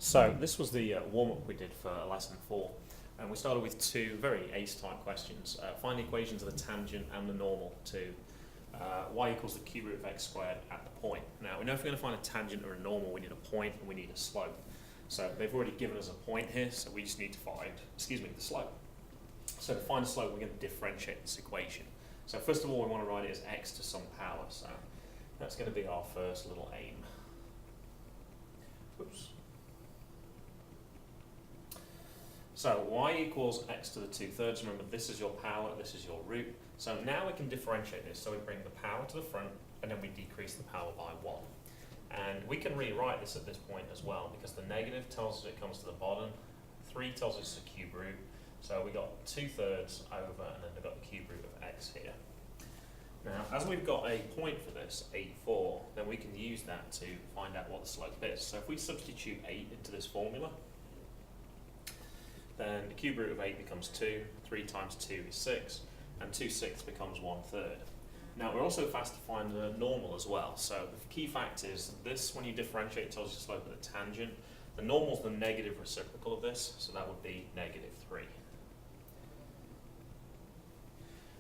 So this was the warm-up we did for lesson 4, and we started with two very ACE type questions. Find the equations of the tangent and the normal to y equals the cube root of x squared at the point. Now we know if we're going to find a tangent or a normal, we need a point and we need a slope. So they've already given us a point here, so we just need to find, the slope. So to find the slope, we're going to differentiate this equation. So first of all, we want to write it as x to some power. So that's going to be our first little aim. Oops. So y equals x to the 2/3. Remember, this is your power, this is your root. So now we can differentiate this. So we bring the power to the front, and then we decrease the power by 1. And we can rewrite this at this point as well, because the negative tells us it comes to the bottom, 3 tells us it's a cube root. So we got 2/3 over, and then we've got the cube root of x here. Now, as we've got a point for this, 8, 4, then we can use that to find out what the slope is. So if we substitute 8 into this formula, then the cube root of 8 becomes 2, 3 times 2 is 6, and 2/6 becomes 1/3. Now we're also fast to find the normal as well. So the key fact is this, when you differentiate, tells you the slope of the tangent. The normal is the negative reciprocal of this, so that would be -3.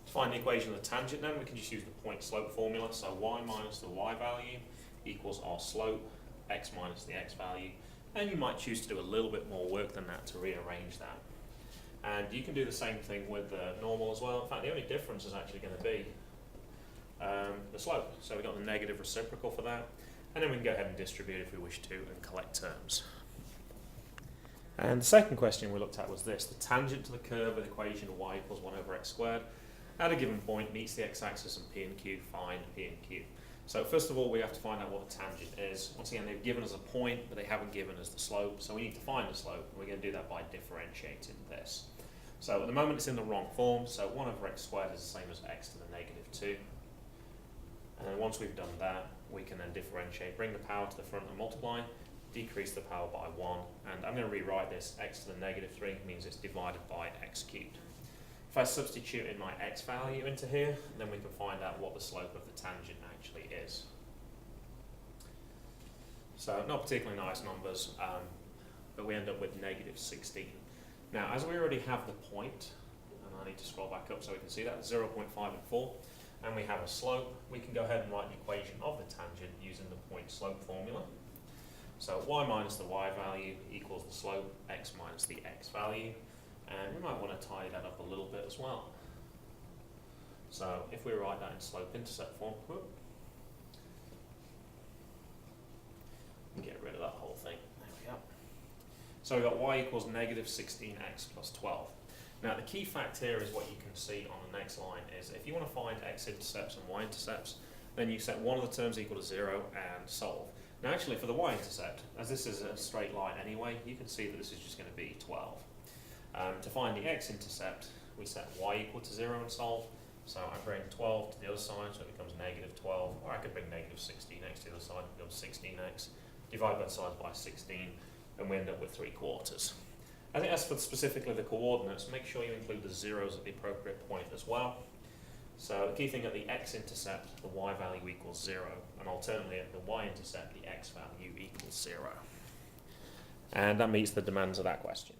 To find the equation of the tangent then, we can just use the point slope formula. So y minus the y value equals our slope, x minus the x value. And you might choose to do a little bit more work than that to rearrange that. And you can do the same thing with the normal as well. In fact, the only difference is actually going to be the slope. So we've got the negative reciprocal for that. And then we can go ahead and distribute if we wish to and collect terms. And the second question we looked at was this. The tangent to the curve with the equation y equals 1 over x squared at a given point meets the x-axis and p and q, find p and q. So first of all, we have to find out what the tangent is. Once again, they've given us a point, but they haven't given us the slope. So we need to find the slope, and we're going to do that by differentiating this. So at the moment, it's in the wrong form. So 1 over x squared is the same as x to the -2. And then once we've done that, we can then differentiate, bring the power to the front and multiply, decrease the power by 1. And I'm going to rewrite this. X to the -3 means it's divided by x cubed. If I substitute in my x value into here, then we can find out what the slope of the tangent actually is. So not particularly nice numbers, but we end up with -16. Now, as we already have the point, and I need to scroll back up so we can see that, 0.5 and 4, and we have a slope, we can go ahead and write the equation of the tangent using the point slope formula. So y minus the y value equals the slope, x minus the x value. And we might want to tidy that up a little bit as well. So if we write that in slope-intercept form, get rid of that whole thing. There we go. So we've got y equals -16x plus 12. Now the key fact here is what you can see on the next line is if you want to find x-intercepts and y-intercepts, then you set one of the terms equal to 0 and solve. Now actually for the y-intercept, as this is a straight line anyway, you can see that this is just going to be 12. To find the x-intercept, we set y equal to 0 and solve. So I bring 12 to the other side, so it becomes -12, or I could bring -16x to the other side, it becomes 16x. Divide both sides by 16, and we end up with 3/4. I think as for specifically the coordinates, make sure you include the zeros at the appropriate point as well. So the key thing at the x-intercept, the y value equals 0, and alternately at the y-intercept, the x value equals 0. And that meets the demands of that question.